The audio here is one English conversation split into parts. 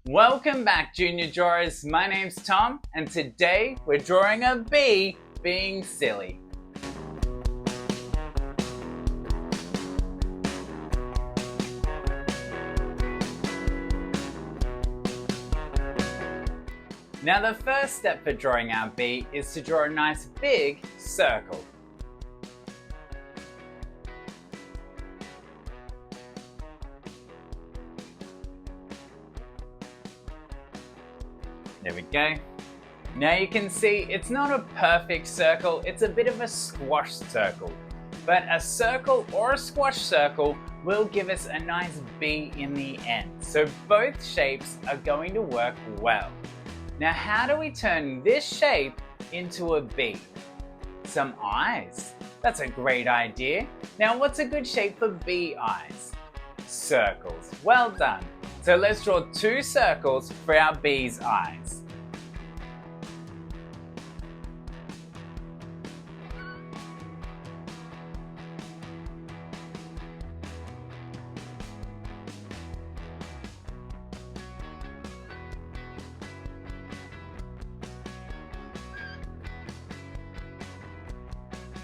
Welcome back, Junior Drawers. My name's Tom, and today we're drawing a bee being silly. Now the first step for drawing our bee is to draw a nice big circle. There we go. Now you can see it's not a perfect circle, it's a bit of a squash circle. But a circle or a squash circle will give us a nice bee in the end. So both shapes are going to work well. Now how do we turn this shape into a bee? Some eyes. That's a great idea. Now what's a good shape for bee eyes? Circles. Well done. So let's draw two circles for our bee's eyes.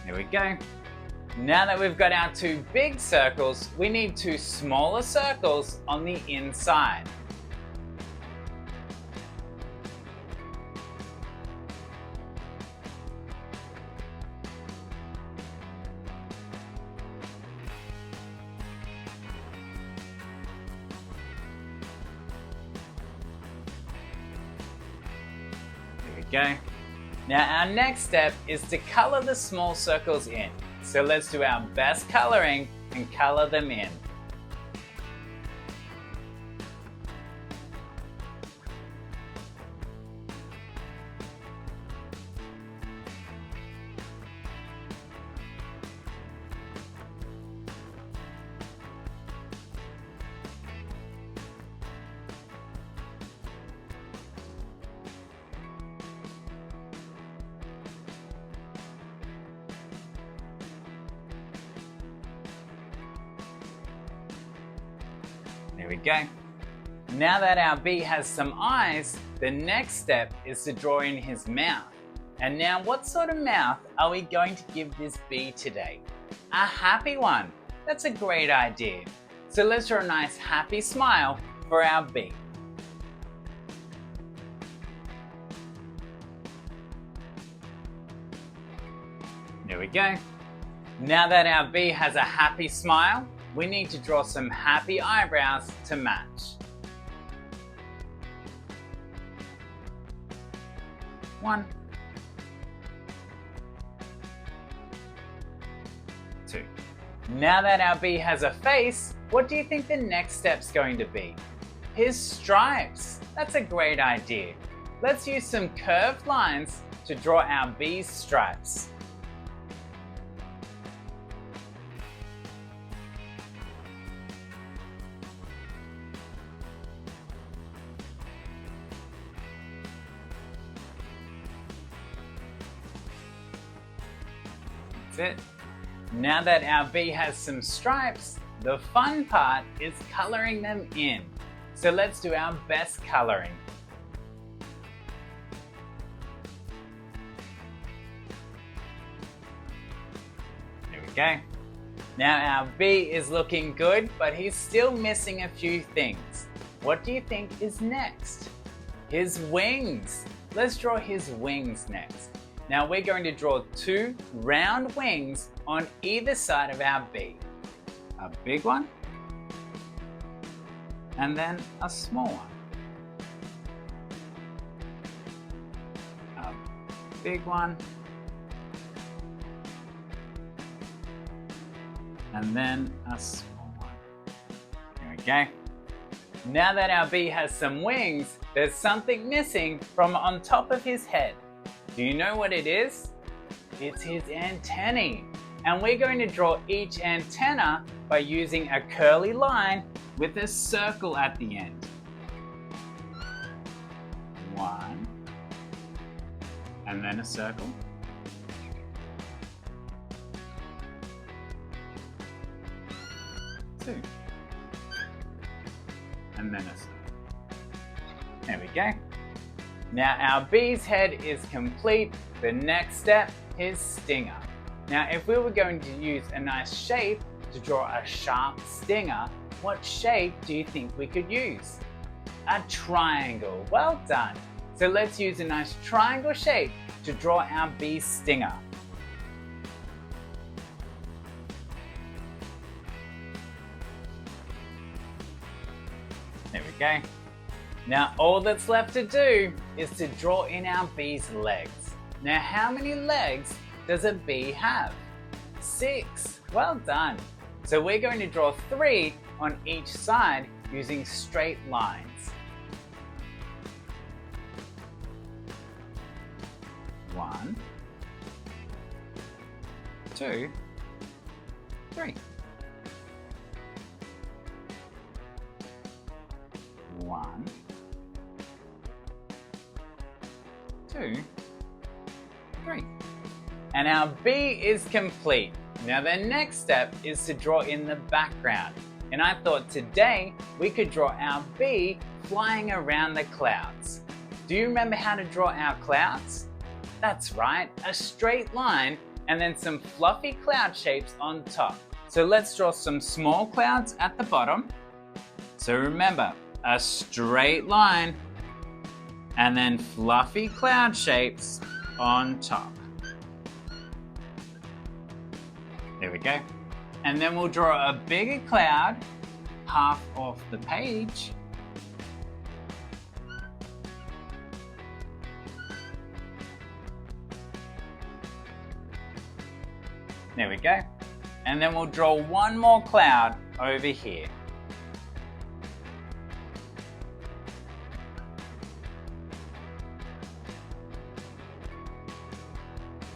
There we go. Now that we've got our two big circles, we need two smaller circles on the inside. There we go. Now our next step is to color the small circles in. So let's do our best coloring and color them in. There we go. Now that our bee has some eyes, the next step is to draw in his mouth. And now what sort of mouth are we going to give this bee today? A happy one. That's a great idea. So let's draw a nice happy smile for our bee. There we go. Now that our bee has a happy smile, we need to draw some happy eyebrows to match. 1, 2. Now that our bee has a face, what do you think the next step's going to be? His stripes. That's a great idea. Let's use some curved lines to draw our bee's stripes. It. Now that our bee has some stripes, the fun part is coloring them in. So let's do our best coloring. There we go. Now our bee is looking good, but he's still missing a few things. What do you think is next? His wings. Let's draw his wings next. Now we're going to draw two round wings on either side of our bee. A big one and then a small one. A big one and then a small one. There we go. Now that our bee has some wings, there's something missing from on top of his head. Do you know what it is? It's his antennae. And we're going to draw each antenna by using a curly line with a circle at the end. 1, and then a circle. 2, and then a circle. There we go. Now our bee's head is complete. The next step is stinger. Now if we were going to use a nice shape to draw a sharp stinger, what shape do you think we could use? A triangle. Well done. So let's use a nice triangle shape to draw our bee's stinger. There we go. Now all that's left to do is to draw in our bee's legs. Now how many legs does a bee have? 6. Well done. So we're going to draw 3 on each side using straight lines. 1, 2, 3. 1, 2, 3. And our bee is complete. Now the next step is to draw in the background. And I thought today we could draw our bee flying around the clouds. Do you remember how to draw our clouds? That's right, a straight line and then some fluffy cloud shapes on top. So let's draw some small clouds at the bottom. So remember, a straight line and then fluffy cloud shapes on top. There we go. And then we'll draw a bigger cloud half off the page. There we go. And then we'll draw one more cloud over here.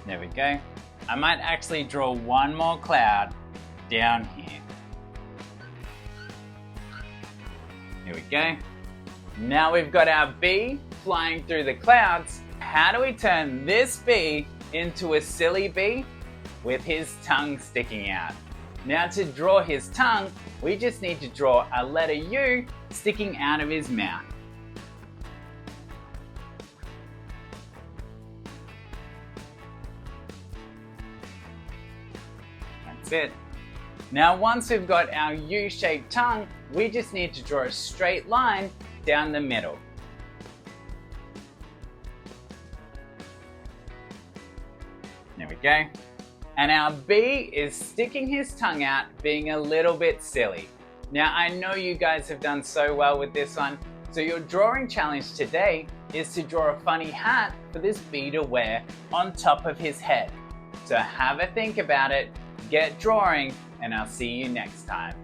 There we go. I might actually draw one more cloud down here. Here we go. Now we've got our bee flying through the clouds. How do we turn this bee into a silly bee? With his tongue sticking out. Now to draw his tongue, we just need to draw a letter U sticking out of his mouth. That's it. Now once we've got our U-shaped tongue, we just need to draw a straight line down the middle. There we go. And our bee is sticking his tongue out, being a little bit silly. Now I know you guys have done so well with this one, so your drawing challenge today is to draw a funny hat for this bee to wear on top of his head. So have a think about it, get drawing, and I'll see you next time.